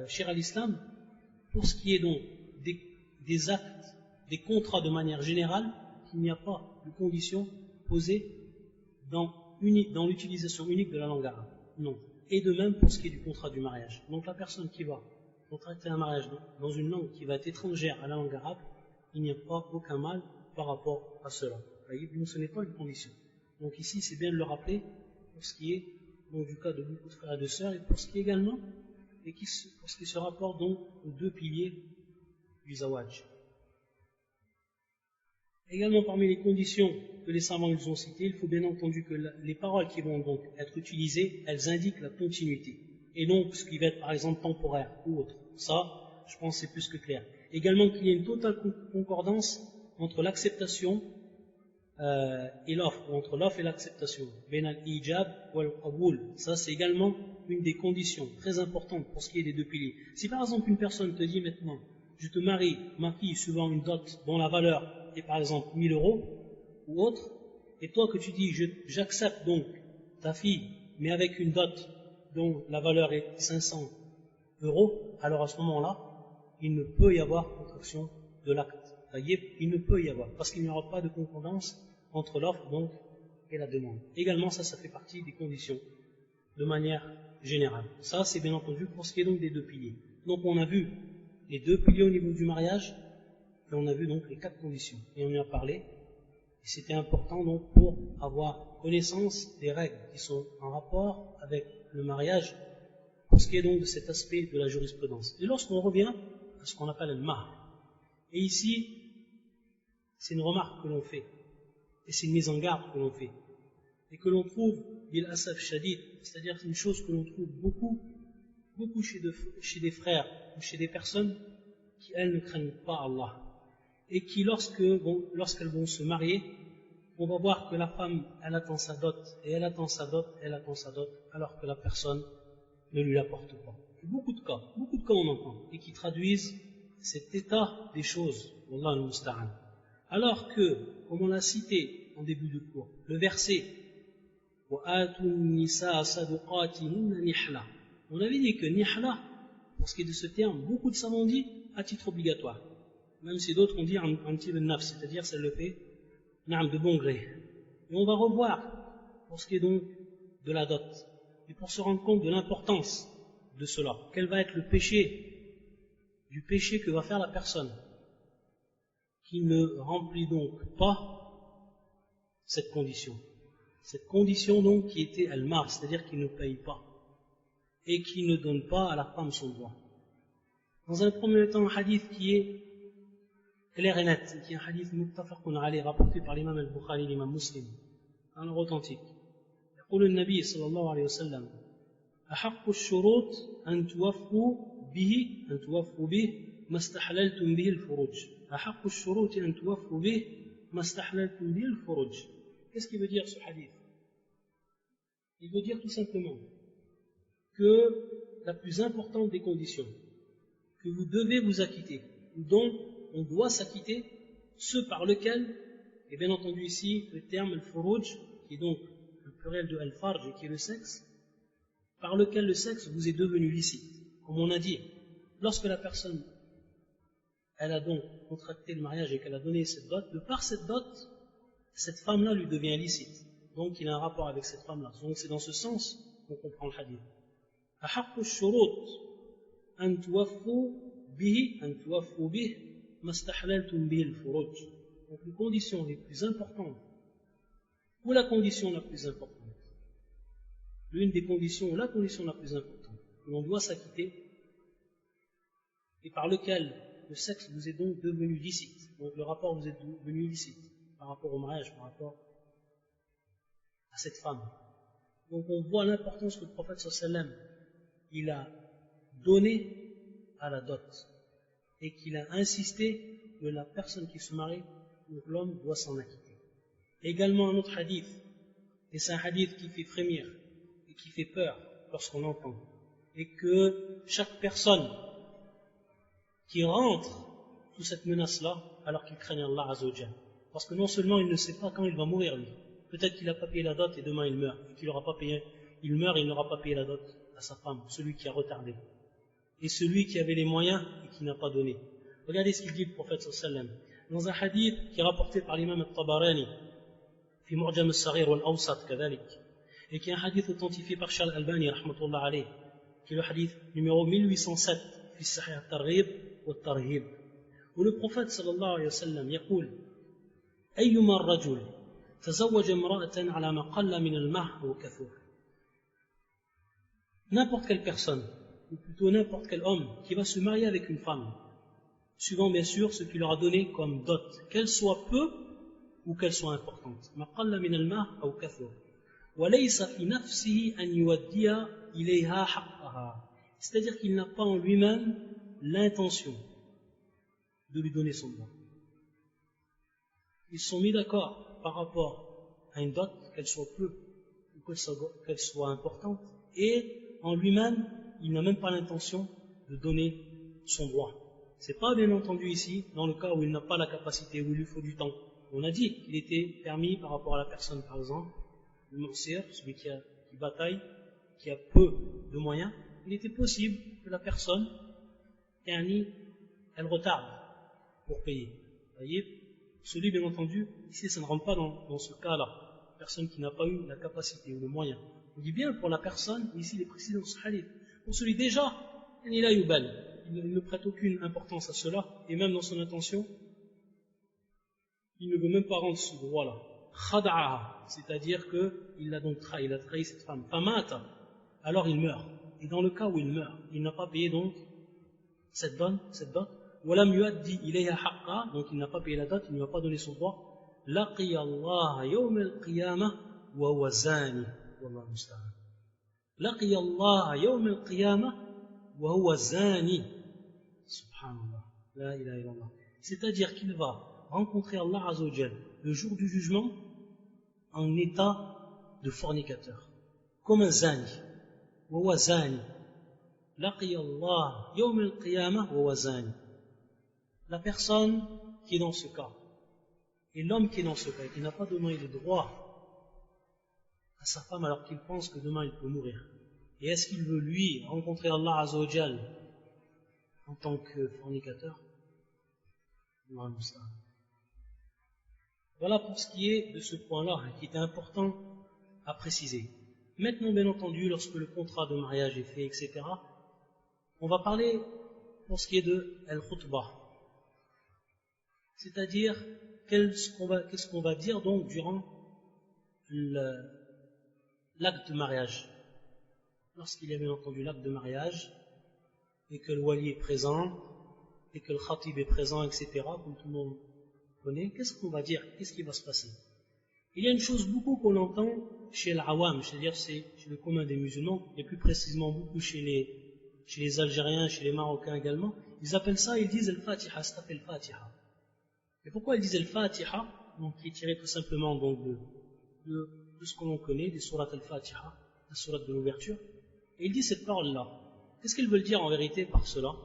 cher à l'islam, pour ce qui est donc des actes, des contrats de manière générale, qu'il n'y a pas de conditions posées dans l'utilisation unique de la langue arabe. Non. Et de même pour ce qui est du contrat du mariage. Donc la personne qui va contracter un mariage dans une langue qui va être étrangère à la langue arabe, il n'y a pas aucun mal par rapport à cela. Donc ce n'est pas une condition. Donc ici c'est bien de le rappeler pour ce qui est donc, du cas de beaucoup de frères et de sœurs et pour ce qui est également pour ce qui se rapporte donc aux deux piliers du zawaj. Également parmi les conditions que les savants ils ont citées, il faut bien entendu que les paroles qui vont donc être utilisées, elles indiquent la continuité, et non ce qui va être par exemple temporaire ou autre. Ça, je pense c'est plus que clair. Également qu'il y ait une totale concordance entre l'acceptation et l'offre, ou entre l'offre et l'acceptation. Ben al-ijab wal qaboul. Ça c'est également une des conditions très importantes pour ce qui est des deux piliers. Si par exemple une personne te dit maintenant, je te marie ma fille suivant une dot dont la valeur est par exemple 1000 € ou autre, et toi que tu dis j'accepte donc ta fille mais avec une dot dont la valeur est 500 €, alors à ce moment-là il ne peut y avoir contraction de l'acte. Il ne peut y avoir, parce qu'il n'y aura pas de concordance entre l'offre donc et la demande. Également ça fait partie des conditions de manière générale. Ça c'est bien entendu pour ce qui est donc des deux piliers. Donc on a vu les deux piliers au niveau du mariage, et on a vu donc les 4 conditions, et on y a parlé, et c'était important donc pour avoir connaissance des règles qui sont en rapport avec le mariage, pour ce qui est donc de cet aspect de la jurisprudence. Et lorsqu'on revient à ce qu'on appelle le mahr, et ici, c'est une remarque que l'on fait, et c'est une mise en garde que l'on fait, et que l'on trouve, bil asaf shadid, c'est-à-dire une chose que l'on trouve beaucoup chez des frères ou chez des personnes qui, elles, ne craignent pas Allah, et qui, lorsqu'elles vont se marier, on va voir que la femme, elle attend sa dot, et elle attend sa dot, alors que la personne ne lui apporte pas. Et beaucoup de cas on entend, et qui traduisent cet état des choses, Wallah al-Musta'an. Alors que, comme on l'a cité en début de cours, le verset وَآتُوا النِّسَاءَ صَدُقَاتِهِنَّ نِحْلَةً, on avait dit que nihla, pour ce qui est de ce terme, beaucoup de savants ont dit à titre obligatoire, même si d'autres ont dit un petit peu de naf, c'est-à-dire c'est le fait de bon gré. Et on va revoir pour ce qui est donc de la dot, et pour se rendre compte de l'importance de cela, quel va être le péché, du péché que va faire la personne qui ne remplit donc pas cette condition donc qui était al-mar, c'est-à-dire qui ne paye pas et qui ne donne pas à la femme son droit. Dans un premier temps, un hadith qui est clair et net, qui est un hadith muttafaqun alayh, rapporté par l'imam al-Bukhari et l'imam Muslim, un authentique. يقول النبي صلى الله عليه وسلم أحق الشروط أن توفوا به ما استحللتم به الفروج. أحق الشروط أن توفوا به ما استحللتم به الفروج. Qu'est-ce qu'il veut dire ce hadith? Il veut dire tout simplement que la plus importante des conditions que vous devez vous acquitter, dont on doit s'acquitter, ceux par lesquels, et bien entendu ici le terme al-furuj, qui est donc le pluriel de al-farj, qui est le sexe, par lequel le sexe vous est devenu licite. Comme on a dit, lorsque la personne, elle a donc contracté le mariage et qu'elle a donné cette dot, de par cette dot, cette femme-là lui devient licite. Donc il a un rapport avec cette femme-là. Donc c'est dans ce sens qu'on comprend le hadith. أحق الشروط أن توفوا به ما استحللتم به الفروج. Donc les conditions les plus importantes, ou la condition la plus importante, l'une des conditions, ou la condition la plus importante, que l'on doit s'acquitter, et par lequel le sexe vous est donc devenu licite, donc le rapport vous est devenu licite, par rapport au mariage, par rapport à cette femme. Donc on voit l'importance que le prophète sallallahu il a donné à la dot, et qu'il a insisté que la personne qui se marie, donc l'homme, doit s'en acquitter. Également un autre hadith, et c'est un hadith qui fait frémir et qui fait peur lorsqu'on l'entend, et que chaque personne qui rentre sous cette menace-là, alors qu'il craigne Allah Azzawajal, parce que non seulement il ne sait pas quand il va mourir lui, peut-être qu'il n'a pas payé la dot et demain il meurt, et qu'il n'aura pas payé, il meurt et il n'aura pas payé la dot à sa femme, celui qui a retardé, et celui qui avait les moyens et qui n'a pas donné. Regardez ce qu'il dit le prophète sallallahu alayhi wa sallam dans un hadith qui est rapporté par l'imam al-Tabarani fi Mu'jam al-Saghir wal-Awsat kadhalik, et qui est un hadith authentifié par Charles Albani rahmatullah alayh, qui est le hadith numéro 1807 fi Sahih al-Targhib wal-Tarhib, où le prophète sallallahu alayhi wa sallam يقول أيما الرجل تزوج امرأة على ما قل من المهر وكثر. N'importe quelle personne, ou plutôt n'importe quel homme qui va se marier avec une femme, suivant bien sûr ce qu'il leur a donné comme dot, qu'elle soit peu ou qu'elle soit importante. ما قل من المهر أو كثر وليس في نفسه أن يودي إليها حقها. C'est-à-dire qu'il n'a pas en lui-même l'intention de lui donner son droit. Ils sont mis d'accord par rapport à une dot, qu'elle soit peu ou qu'elle soit importante, et en lui-même, il n'a même pas l'intention de donner son droit. C'est pas bien entendu ici, dans le cas où il n'a pas la capacité, où il lui faut du temps. On a dit qu'il était permis par rapport à la personne, par exemple, le mursir, celui qui bataille, qui a peu de moyens, il était possible que la personne, elle retarde pour payer. Vous voyez, celui, bien entendu, ici, ça ne rentre pas dans ce cas-là. Personne qui n'a pas eu la capacité ou le moyen. On dit bien pour la personne, ici, il est précisé dans ce hadith. Pour celui déjà, il ne prête aucune importance à cela, et même dans son intention, il ne veut même pas rendre ce droit-là. Khada'aha, c'est-à-dire qu'il l'a donc trahi, il a trahi cette femme. Famata, alors il meurt. Et dans le cas où il meurt, il n'a pas payé donc cette dot, وَلَمْ يُؤَدِّي إِلَيْهَا حَقًّا, donc il n'a pas payé la dot, il ne va pas donner son droit, لَقِيَ اللَّهَ يَوْمَ الْقِيَامَةِ وَهُوَ زَانِي وَاللَّهُ الْمُسْتَعَانُ. لَقِيَ اللَّهَ يَوْمَ الْقِيَامَةِ وَهُوَ زَانِي. Subhanallah, la ilaha illallah. C'est-à-dire qu'il va rencontrer Allah Azza wa Jal le jour du jugement en état de fornicateur, comme un zani. وَهُوَ زَانِي. لَقِيَ اللَّهَ يَوْمَ الْقِيَامَةِ وَهُوَ زَانِي. La personne qui est dans ce cas, et l'homme qui est dans ce cas, et qui n'a pas donné le droit à sa femme alors qu'il pense que demain il peut mourir. Et est-ce qu'il veut lui rencontrer Allah Azza wa Jal en tant que fornicateur? Voilà pour ce qui est de ce point-là, qui est important à préciser. Maintenant, bien entendu, lorsque le contrat de mariage est fait, etc., on va parler pour ce qui est de al-khutbah. C'est-à-dire, qu'est-ce qu'on va dire donc durant l'acte de mariage. Lorsqu'il y a bien entendu l'acte de mariage, et que le wali est présent, et que le khatib est présent, etc., comme tout le monde connaît, qu'est-ce qu'on va dire? Qu'est-ce qui va se passer? Il y a une chose beaucoup qu'on entend chez l'awam, c'est-à-dire chez le commun des musulmans, et plus précisément beaucoup chez les Algériens, chez les Marocains également, ils appellent ça, ils disent al-Fatiha, ça s'appelle Fatiha. Et pourquoi ils disent al-Fatiha, donc qui est tiré tout simplement donc de ce que l'on connaît, des sourates al-Fatiha, la sourate de l'ouverture, et ils disent cette parole-là. Qu'est-ce qu'ils veulent dire en vérité par cela?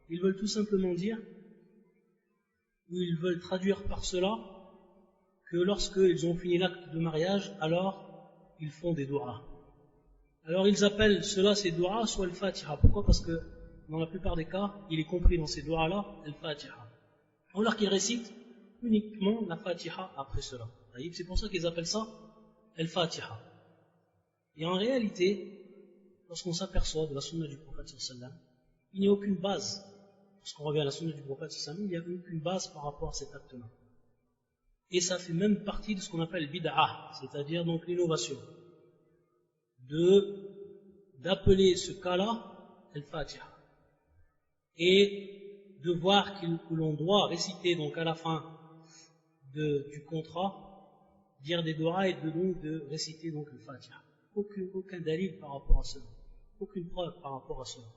Ils veulent tout simplement dire, ou ils veulent traduire par cela, que lorsqu'ils ont fini l'acte de mariage, alors ils font des du'as. Alors ils appellent cela ces du'as soit al-Fatiha. Pourquoi? Parce que dans la plupart des cas, il est compris dans ces du'as-là al-Fatiha. Alors qu'ils récitent uniquement la Fatiha après cela. C'est pour ça qu'ils appellent ça al-Fatiha. Et en réalité, lorsqu'on s'aperçoit de la sunna du prophète sallallahu alayhi wa sallam, il n'y a aucune base. Lorsqu'on revient à la sunna du prophète sallallahu alayhi wa sallam, il n'y a aucune base par rapport à cet acte-là. Et ça fait même partie de ce qu'on appelle bid'ah, c'est-à-dire donc l'innovation, d'appeler ce cas-là al-Fatiha. Et de voir que l'on doit réciter donc à la fin du contrat, dire des doigts et de réciter donc le Fatiha. Aucun dalil par rapport à cela. Aucune preuve par rapport à cela.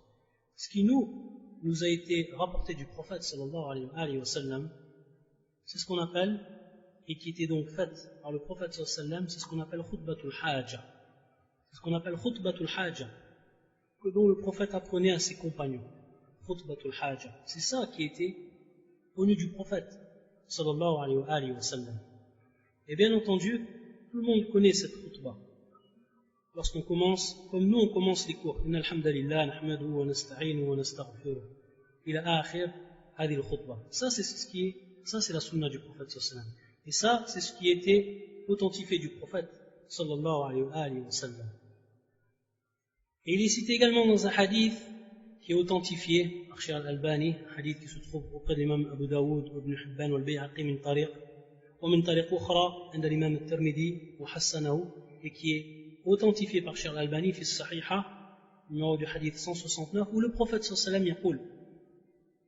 Ce qui nous a été rapporté du prophète sallallahu alayhi wa sallam, c'est ce qu'on appelle, et qui était donc fait par le prophète sallallahu alayhi wa sallam, c'est ce qu'on appelle khutbatul haja. C'est ce qu'on appelle khutbatul haja, que dont le prophète apprenait à ses compagnons. Khutbatul haja. C'est ça qui était connu du prophète sallallahu alayhi wa sallam. Et bien entendu, tout le monde connaît cette khutbah. Lorsqu'on commence, comme nous on commence les cours, inna alhamdulillah, nahmaduhu wa nasta'inu wa nastaghfiruh, ila akhir hadi al-khutbah. Ça c'est la sunna du prophète sallallahu alayhi wa sallam. Et ça, c'est ce qui était authentifié du prophète sallallahu alayhi wa sallam. Et il est cité également dans un hadith qui est authentifié par Cheikh al-Albani, un hadith qui se trouve auprès de l'imam Abu Daoud, Ibn Hibban, wal-Bayhaqi min tariq, ou min tariq ukhra, عند l'imam al-Tirmidhi, wa hassanahu, et qui est authentifié par Cheikh al-Albani, fi as-Sahiha, numéro du hadith 169, où le prophète sallallahu alayhi wa sallam yaqul,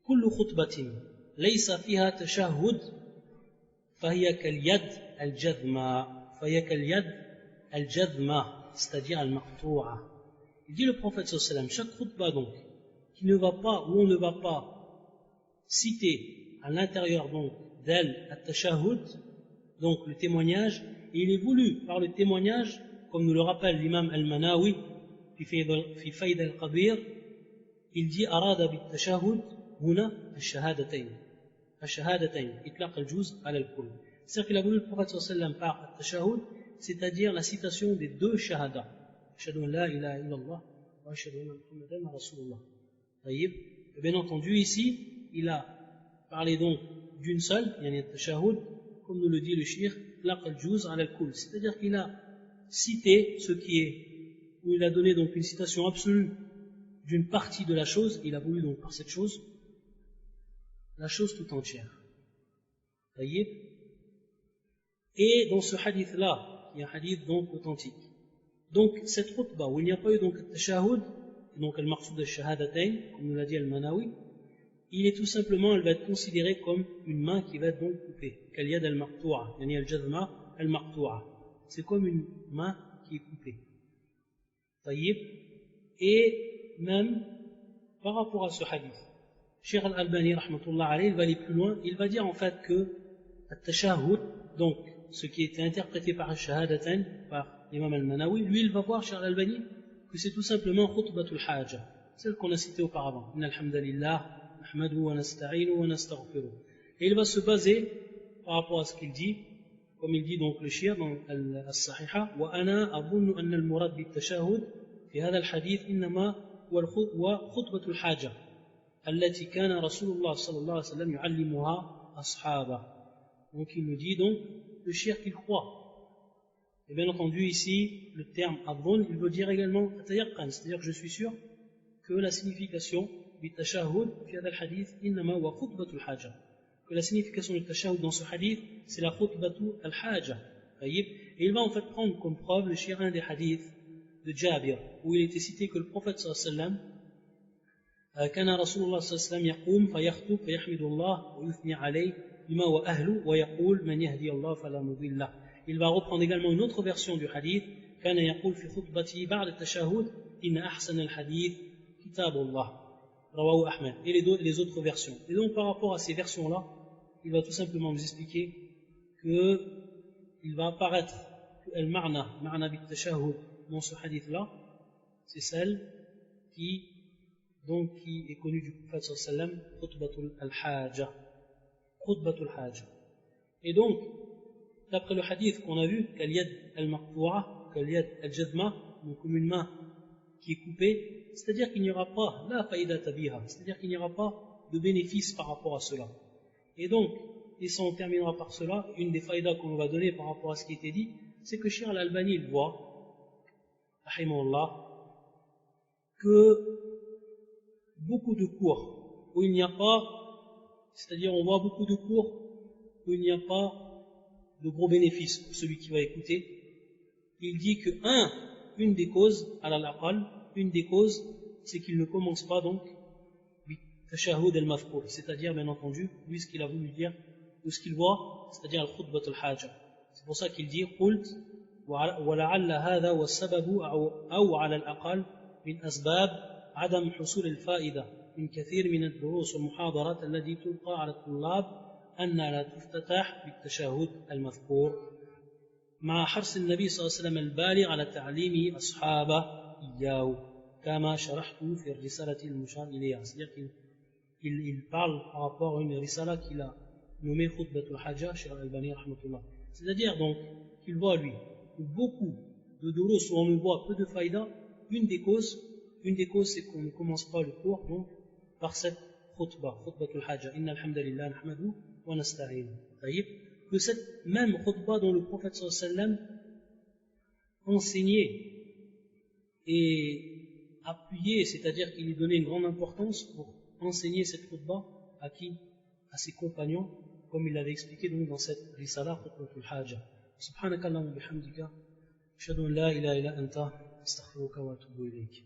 kullu khutbatin, laysa fiha tashahhud, fahiya kal-yad al-jadhma, c'est-à-dire al-maqtu'a. Il dit le prophète sallallahu alayhi wa sallam, chaque khutbah donc, qui ne va pas, où on ne va pas citer à l'intérieur donc d'elle at-tashahhud, donc le témoignage, et il est voulu par le témoignage, comme nous le rappelle l'imam al-Manawi, fi Fayd al-Qabir, il dit arada bit-tashahhud huna al-shahadatayn, itlaq al-juz ala al-kull. C'est-à-dire qu'il a voulu le prophète sallallahu alayhi wa sallam par at-tashahhud, c'est-à-dire la citation des deux shahadas. Ashhadu an la ilaha illallah wa ashhadu anna Muhammadan rasulullah. Et bien entendu, ici, il a parlé donc d'une seule, yani at-tashahhud, comme nous le dit le shir, itlaq al-juz ala al-kull. C'est-à-dire qu'il a cité ce qui est, où il a donné donc une citation absolue d'une partie de la chose, il a voulu donc par cette chose, la chose tout entière. Et dans ce hadith-là, qui est un hadith donc authentique, donc cette khutbah où il n'y a pas eu donc tashahhud, donc al-maqsoud al-shahadatayn, comme nous l'a dit al-Manawi, il est tout simplement, elle va être considérée comme une main qui va être donc coupée. Kal-yad al-maqtu'a, yani al-jazma al-maqtu'a. C'est comme une main qui est coupée. Taïb. Et même par rapport à ce hadith, Cheikh Al-Albani, rahmatullah alayhi, il va aller plus loin. Il va dire en fait que at-tashahhud, donc ce qui était interprété par al-shahadatan, par l'imam al-Manawi, lui il va voir, Cheikh Al-Albani, que c'est tout simplement khutbatul haja, celle qu'on a citée auparavant. Inna alhamdulillah. Et il va se baser par rapport à ce qu'il dit, comme il dit donc le shir dans al-sahiha, وأنا أظن أن المراد بالتشهد في هذا الحديث إنما هو خطبة الحاجة التي كان رسول الله صلى الله عليه وسلم يعلمها أصحابه. Donc il nous dit donc le shir qu'il croit. Et bien entendu ici le terme أظن il veut dire également أتيقن, c'est-à-dire que je suis sûr que la signification بالتشهد في هذا الحديث إنما هو خطبة الحاجة. Que la signification du tashahhud dans ce hadith, c'est la khutbatu al-haja. Et il va en fait prendre comme preuve le shirin des hadiths de Jabir, où il était cité que le prophète sallallahu alayhi wa sallam, كان رسول الله صلى الله عليه وسلم يقوم فيخطب فيحمد الله ويثني عليه بما هو أهله ويقول من يهدي الله فلا مضل له. Il va reprendre également une autre version du hadith, كان يقول في خطبته بعد التشهد إن أحسن الحديث كتاب الله. Rawahu Ahmed, et les autres versions. Et donc par rapport à ces versions-là, il va tout simplement nous expliquer qu'il va apparaître que al-ma'na bit-tashahhud dans ce hadith-là, c'est celle qui est connue du prophète sallallahu alayhi wa sallam, khutbatul haja. Et donc, d'après le hadith qu'on a vu, kal-yad al-maqtu'a, kal-yad al-jazma, donc comme une main qui est coupée, c'est-à-dire qu'il n'y aura pas la faïdata biha, c'est-à-dire qu'il n'y aura pas de bénéfice par rapport à cela. Et donc, et ça on terminera par cela, une des faïdas qu'on va donner par rapport à ce qui était dit, c'est que Cheikh Al-Albani il voit, rahimahullah, que beaucoup de cours où il n'y a pas, c'est-à-dire on voit beaucoup de cours où il n'y a pas de gros bénéfices pour celui qui va écouter, il dit que une des causes, une des causes, c'est qu'il ne commence pas donc tashahhud al-mafkour, c'est-à-dire bien entendu, lui ce qu'il a voulu dire, ou ce qu'il voit, c'est-à-dire al-khutbat al-haja. C'est pour ça qu'il dit قلت ولعل هذا والسبب أو على الأقل من أسباب عدم حصول الفائدة من كثير من الدروس والمحاضرات التي تلقى على الطلاب أنها لا تفتتح بالتشهد المذكور مع حرص النبي صلى الله عليه وسلم البالغ على تعليم أصحابه إياه كما شرحته في الرسالة المشار إليها. C'est-à-dire qu'il parle par rapport à une risala qu'il a nommée Khutbatul Haja chez Al-Albani rahmatullah. C'est-à-dire donc qu'il voit lui beaucoup de durus où on ne voit peu de faïda. Une des causes c'est qu'on ne commence pas le cours donc par cette khutbatul Haja. Inna alhamdulillah nahmadu wa nasta'in. Que cette même khutbah dont le prophète sallallahu alayhi wa sallam enseignait et appuyé, c'est-à-dire qu'il lui donnait une grande importance pour enseigner cette khutbah à qui? À ses compagnons, comme il l'avait expliqué donc dans cette risala khutbatul haja. Subhanakallahumma bihamdika ashhadu an la ilaha illa anta astaghfiruka wa atubu ilayk.